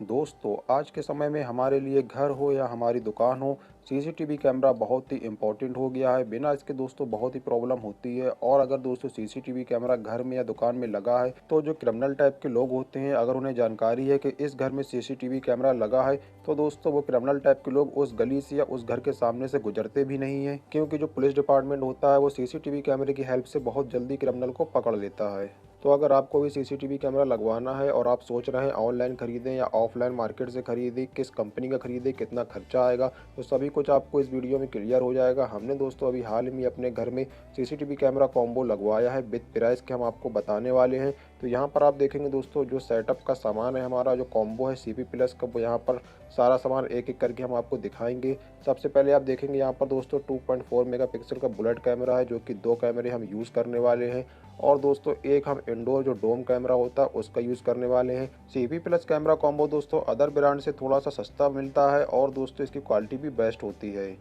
दोस्तों, आज के समय में हमारे लिए घर हो या हमारी दुकान हो, सीसीटीवी कैमरा बहुत ही इम्पोर्टेंट हो गया है। बिना इसके दोस्तों बहुत ही प्रॉब्लम होती है। और अगर दोस्तों सीसीटीवी कैमरा घर में या दुकान में लगा है, तो जो क्रिमिनल टाइप के लोग होते हैं, अगर उन्हें जानकारी है कि इस घर में सीसीटीवी कैमरा लगा है, तो दोस्तों वो क्रिमिनल टाइप के लोग उस गली से या उस घर के सामने से गुजरते भी नहीं है, क्योंकि जो पुलिस डिपार्टमेंट होता है वो सीसीटीवी कैमरे की हेल्प से बहुत जल्दी क्रिमिनल को पकड़ लेता है। तो अगर आपको भी सीसीटीवी कैमरा लगवाना है और आप सोच रहे हैं ऑनलाइन खरीदें या ऑफलाइन मार्केट से खरीदें, किस कंपनी का खरीदें, कितना खर्चा आएगा, तो सभी कुछ आपको इस वीडियो में क्लियर हो जाएगा। हमने दोस्तों अभी हाल ही में अपने घर में सीसीटीवी कैमरा कॉम्बो लगवाया है, विद प्राइस के हम आपको बताने वाले हैं। तो यहाँ पर आप देखेंगे दोस्तों, जो सेटअप का सामान है, हमारा जो कॉम्बो है सीपी प्लस का, वो यहाँ पर सारा सामान एक एक करके हम आपको दिखाएंगे। सबसे पहले आप देखेंगे यहाँ पर दोस्तों 2.4 मेगापिक्सल का बुलेट कैमरा है, जो कि 2 कैमरे हम यूज़ करने वाले हैं। और दोस्तों एक हम इंडोर जो डोम कैमरा होता है उसका यूज़ करने वाले हैं। सीपी प्लस कैमरा कॉम्बो दोस्तों अदर ब्रांड से थोड़ा सा सस्ता मिलता है, और दोस्तों इसकी क्वालिटी भी बेस्ट होती है।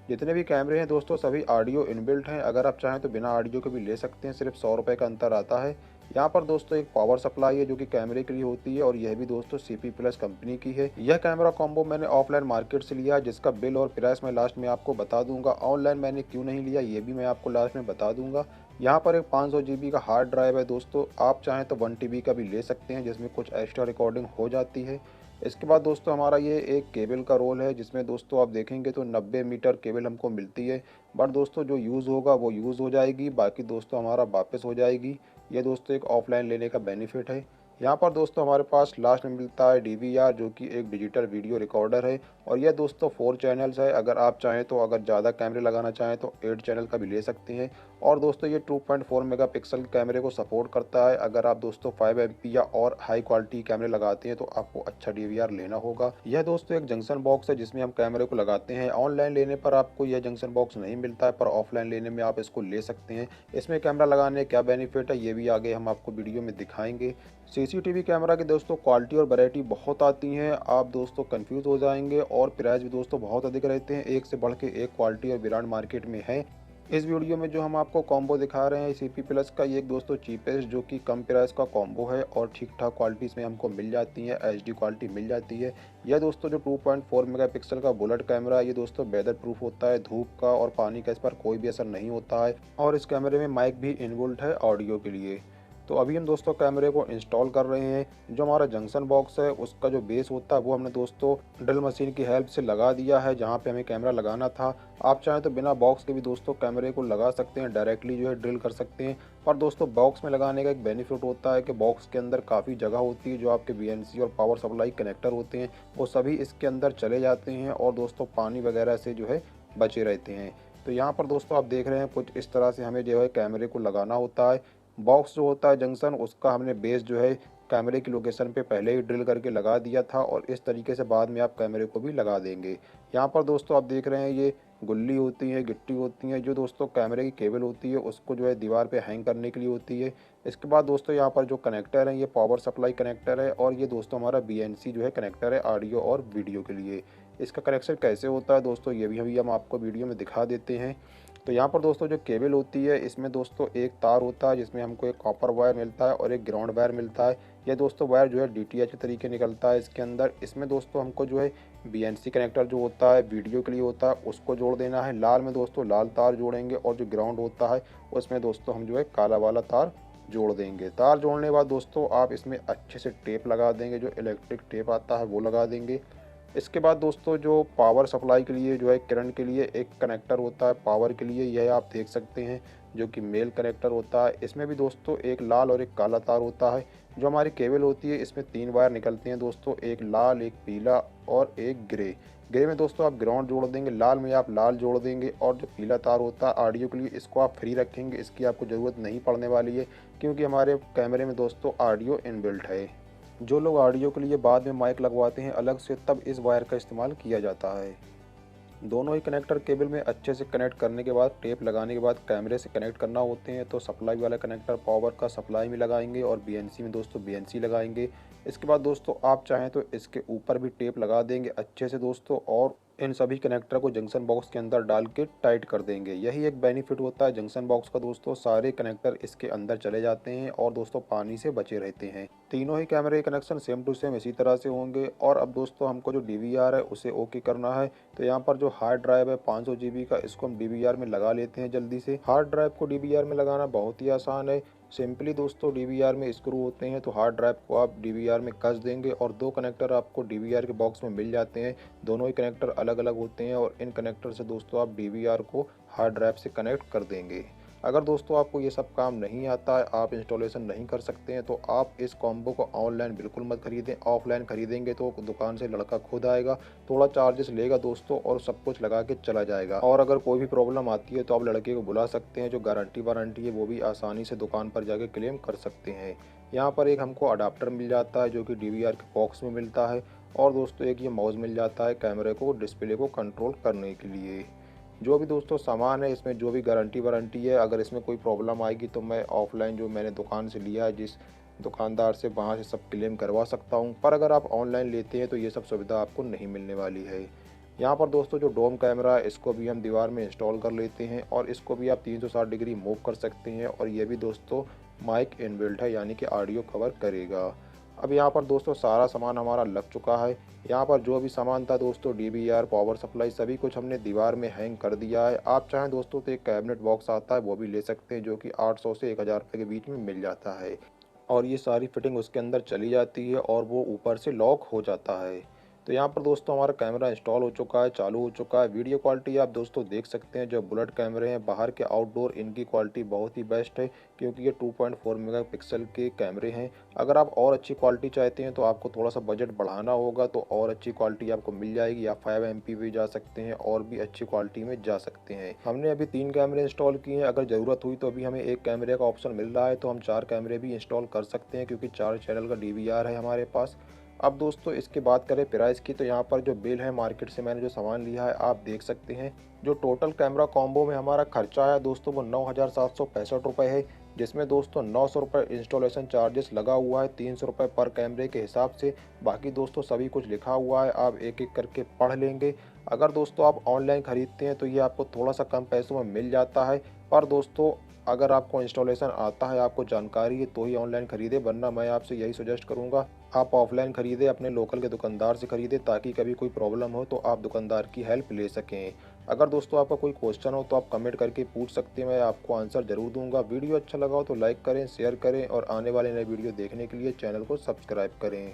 जितने भी कैमरे हैं दोस्तों सभी ऑडियो इनबिल्ट हैं, अगर आप चाहें तो बिना ऑडियो के भी ले सकते हैं, सिर्फ 100 रुपये का अंतर आता है। यहाँ पर दोस्तों एक पावर सप्लाई है जो कि कैमरे के लिए होती है, और यह भी दोस्तों सीपी प्लस कंपनी की है। यह कैमरा कॉम्बो मैंने ऑफलाइन मार्केट से लिया है, जिसका बिल और प्राइस मैं लास्ट में आपको बता दूंगा। ऑनलाइन मैंने क्यों नहीं लिया ये भी मैं आपको लास्ट में बता दूंगा। यहाँ पर एक 500 GB का हार्ड ड्राइव है दोस्तों, आप चाहें तो 1 TB का भी ले सकते हैं, जिसमें कुछ एक्स्ट्रा रिकॉर्डिंग हो जाती है। इसके बाद दोस्तों हमारा ये एक केबल का रोल है, जिसमें दोस्तों आप देखेंगे तो 90 मीटर केबल हमको मिलती है। बट दोस्तों जो यूज़ होगा वो यूज़ हो जाएगी, बाकी दोस्तों हमारा वापस हो जाएगी। ये दोस्तों एक ऑफलाइन लेने का बेनिफिट है। यहाँ पर दोस्तों हमारे पास लास्ट में मिलता है DVR, जो कि एक डिजिटल वीडियो रिकॉर्डर है, और यह दोस्तों 4 चैनल्स है। अगर आप चाहें तो अगर ज़्यादा कैमरे लगाना चाहें तो 8 चैनल का भी ले सकते हैं। और दोस्तों ये 2.4 मेगापिक्सल कैमरे को सपोर्ट करता है। अगर आप दोस्तों 5 MP या और हाई क्वालिटी कैमरे लगाते हैं तो आपको अच्छा DVR लेना होगा। यह दोस्तों एक जंक्शन बॉक्स है जिसमें हम कैमरे को लगाते हैं। ऑनलाइन लेने पर आपको यह जंक्शन बॉक्स नहीं मिलता है, पर ऑफलाइन लेने में आप इसको ले सकते हैं। इसमें कैमरा लगाने क्या बेनिफिट है ये भी आगे हम आपको वीडियो में दिखाएंगे। सीसीटीवी कैमरा की दोस्तों क्वालिटी और वैरायटी बहुत आती हैं, आप दोस्तों कंफ्यूज हो जाएंगे, और प्राइस भी दोस्तों बहुत अधिक रहते हैं। एक से बढ़ के एक क्वालिटी और ब्रांड मार्केट में है। इस वीडियो में जो हम आपको कॉम्बो दिखा रहे हैं सीपी प्लस का, ये एक दोस्तों चीपेस्ट जो कि कम प्राइस का कॉम्बो है, और ठीक ठाक क्वालिटी इसमें हमको मिल जाती है, HD क्वालिटी मिल जाती है। यह दोस्तों जो 2.4 मेगापिक्सल का बुलेट कैमरा है, ये दोस्तों वेदर प्रूफ होता है, धूप का और पानी का इस पर कोई भी असर नहीं होता है। और इस कैमरे में माइक भी इनबिल्ट है ऑडियो के लिए। तो अभी हम दोस्तों कैमरे को इंस्टॉल कर रहे हैं। जो हमारा जंक्शन बॉक्स है उसका जो बेस होता है वो हमने दोस्तों ड्रिल मशीन की हेल्प से लगा दिया है, जहाँ पे हमें कैमरा लगाना था। आप चाहें तो बिना बॉक्स के भी दोस्तों कैमरे को लगा सकते हैं, डायरेक्टली जो है ड्रिल कर सकते हैं। पर दोस्तों बॉक्स में लगाने का एक बेनिफिट होता है कि बॉक्स के अंदर काफ़ी जगह होती है, जो आपके BNC और पावर सप्लाई कनेक्टर होते हैं वो सभी इसके अंदर चले जाते हैं, और दोस्तों पानी वगैरह से जो है बचे रहते हैं। तो यहाँ पर दोस्तों आप देख रहे हैं कुछ इस तरह से हमें जो है कैमरे को लगाना होता है। बॉक्स जो होता है जंक्शन, उसका हमने बेस जो है कैमरे की लोकेशन पे पहले ही ड्रिल करके लगा दिया था, और इस तरीके से बाद में आप कैमरे को भी लगा देंगे। यहाँ पर दोस्तों आप देख रहे हैं ये गुल्ली होती है, गिट्टी होती है, जो दोस्तों कैमरे की केबल होती है उसको जो है दीवार पे हैंग करने के लिए होती है। इसके बाद दोस्तों यहाँ पर जो कनेक्टर है ये पावर सप्लाई कनेक्टर है, और ये दोस्तों हमारा BNC जो है कनेक्टर है ऑडियो और वीडियो के लिए। इसका कनेक्शन कैसे होता है दोस्तों ये भी अभी हम आपको वीडियो में दिखा देते हैं। तो यहाँ पर दोस्तों जो केबल होती है इसमें दोस्तों एक तार होता है, जिसमें हमको एक कॉपर वायर मिलता है और एक ग्राउंड वायर मिलता है। यह दोस्तों वायर जो है DTH के तरीके निकलता है इसके अंदर। इसमें दोस्तों हमको जो है BNC कनेक्टर जो होता है वीडियो के लिए होता है उसको जोड़ देना है। लाल में दोस्तों लाल तार जोड़ेंगे, और जो ग्राउंड होता है उसमें दोस्तों हम जो है काला वाला तार जोड़ देंगे। तार जोड़ने के बाद दोस्तों आप इसमें अच्छे से टेप लगा देंगे, जो इलेक्ट्रिक टेप आता है वो लगा देंगे। इसके बाद दोस्तों जो पावर सप्लाई के लिए जो है करंट के लिए एक कनेक्टर होता है पावर के लिए, यह आप देख सकते हैं, जो कि मेल कनेक्टर होता है। इसमें भी दोस्तों एक लाल और एक काला तार होता है। जो हमारी केबल होती है इसमें 3 वायर निकलते हैं दोस्तों, एक लाल, एक पीला और एक ग्रे। ग्रे में दोस्तों आप ग्राउंड जोड़ देंगे, लाल में आप लाल जोड़ देंगे, और जो पीला तार होता है ऑडियो के लिए इसको आप फ्री रखेंगे, इसकी आपको ज़रूरत नहीं पड़ने वाली है, क्योंकि हमारे कैमरे में दोस्तों ऑडियो इनबिल्ट है। जो लोग ऑडियो के लिए बाद में माइक लगवाते हैं अलग से, तब इस वायर का इस्तेमाल किया जाता है। दोनों ही कनेक्टर केबल में अच्छे से कनेक्ट करने के बाद, टेप लगाने के बाद कैमरे से कनेक्ट करना होते हैं। तो सप्लाई वाला कनेक्टर पावर का सप्लाई में लगाएंगे, और BNC में दोस्तों BNC लगाएंगे। इसके बाद दोस्तों आप चाहें तो इसके ऊपर भी टेप लगा देंगे अच्छे से दोस्तों, और इन सभी कनेक्टर को जंक्शन बॉक्स के अंदर डाल के टाइट कर देंगे। यही एक बेनिफिट होता है जंक्शन बॉक्स का दोस्तों, सारे कनेक्टर इसके अंदर चले जाते हैं और दोस्तों पानी से बचे रहते हैं। तीनों ही कैमरे के कनेक्शन सेम टू सेम इसी तरह से होंगे। और अब दोस्तों हमको जो DVR है उसे ओके करना है। तो यहाँ पर जो हार्ड ड्राइव है 500 GB का, इसको हम DVR में लगा लेते हैं जल्दी से। हार्ड ड्राइव को DVR में लगाना बहुत ही आसान है। सिंपली दोस्तों DVR में स्क्रू होते हैं, तो हार्ड ड्राइव को आप DVR में कस देंगे और दो कनेक्टर आपको DVR के बॉक्स में मिल जाते हैं। दोनों ही कनेक्टर अलग अलग होते हैं और इन कनेक्टर से दोस्तों आप DVR को हार्ड ड्राइव से कनेक्ट कर देंगे। अगर दोस्तों आपको ये सब काम नहीं आता है, आप इंस्टॉलेशन नहीं कर सकते हैं, तो आप इस कॉम्बो को ऑनलाइन बिल्कुल मत खरीदें। ऑफलाइन खरीदेंगे तो दुकान से लड़का खुद आएगा, थोड़ा चार्जेस लेगा दोस्तों और सब कुछ लगा के चला जाएगा। और अगर कोई भी प्रॉब्लम आती है तो आप लड़के को बुला सकते हैं, जो गारंटी वारंटी है वो भी आसानी से दुकान पर जाके क्लेम कर सकते हैं। यहाँ पर एक हमको अडाप्टर मिल जाता है जो कि DVR के बॉक्स में मिलता है, और दोस्तों एक ये माउस मिल जाता है कैमरे को, डिस्प्ले को कंट्रोल करने के लिए। जो भी दोस्तों सामान है इसमें, जो भी गारंटी वारंटी है, अगर इसमें कोई प्रॉब्लम आएगी तो मैं ऑफलाइन जो मैंने दुकान से लिया है जिस दुकानदार से, वहाँ से सब क्लेम करवा सकता हूँ। पर अगर आप ऑनलाइन लेते हैं तो ये सब सुविधा आपको नहीं मिलने वाली है। यहाँ पर दोस्तों जो डोम कैमरा है इसको भी हम दीवार में इंस्टॉल कर लेते हैं और इसको भी आप 360 डिग्री मूव कर सकते हैं। और ये भी दोस्तों माइक इनबिल्ट है, यानी कि ऑडियो कवर करेगा। अब यहाँ पर दोस्तों सारा सामान हमारा लग चुका है। यहाँ पर जो भी सामान था दोस्तों, DVR, पावर सप्लाई, सभी कुछ हमने दीवार में हैंग कर दिया है। आप चाहें दोस्तों तो एक कैबिनेट बॉक्स आता है वो भी ले सकते हैं, जो कि 800 से 1000 रुपये के बीच में मिल जाता है। और ये सारी फिटिंग उसके अंदर चली जाती है और वो ऊपर से लॉक हो जाता है। तो यहाँ पर दोस्तों हमारा कैमरा इंस्टॉल हो चुका है, चालू हो चुका है। वीडियो क्वालिटी आप दोस्तों देख सकते हैं, जो बुलेट कैमरे हैं बाहर के आउटडोर, इनकी क्वालिटी बहुत ही बेस्ट है, क्योंकि ये 2.4 मेगापिक्सल के कैमरे हैं। अगर आप और अच्छी क्वालिटी चाहते हैं तो आपको थोड़ा सा बजट बढ़ाना होगा, तो और अच्छी क्वालिटी आपको मिल जाएगी। आप 5MP भी जा सकते हैं और भी अच्छी क्वालिटी में जा सकते हैं। हमने अभी 3 कैमरे इंस्टॉल किए हैं, अगर ज़रूरत हुई तो अभी हमें एक कैमरे का ऑप्शन मिल रहा है, तो हम 4 कैमरे भी इंस्टॉल कर सकते हैं, क्योंकि 4 चैनल का DVR है हमारे पास। अब दोस्तों इसके बात करें प्राइस की, तो यहाँ पर जो बिल है मार्केट से मैंने जो सामान लिया है आप देख सकते हैं। जो टोटल कैमरा कॉम्बो में हमारा खर्चा है दोस्तों वो 9765 रुपये है, जिसमें दोस्तों 900 रुपये इंस्टॉलेशन चार्जेस लगा हुआ है, 300 रुपये पर कैमरे के हिसाब से। बाकी दोस्तों सभी कुछ लिखा हुआ है, आप एक एक करके पढ़ लेंगे। अगर दोस्तों आप ऑनलाइन ख़रीदते हैं तो ये आपको थोड़ा सा कम पैसों में मिल जाता है। पर दोस्तों अगर आपको इंस्टॉलेशन आता है, आपको जानकारी है, तो ही ऑनलाइन ख़रीदे, वरना मैं आपसे यही सजेस्ट करूँगा आप ऑफलाइन ख़रीदें, अपने लोकल के दुकानदार से ख़रीदें, ताकि कभी कोई प्रॉब्लम हो तो आप दुकानदार की हेल्प ले सकें। अगर दोस्तों आपका कोई क्वेश्चन हो तो आप कमेंट करके पूछ सकते हैं, मैं आपको आंसर ज़रूर दूंगा। वीडियो अच्छा लगा हो तो लाइक करें, शेयर करें और आने वाले नए वीडियो देखने के लिए चैनल को सब्सक्राइब करें।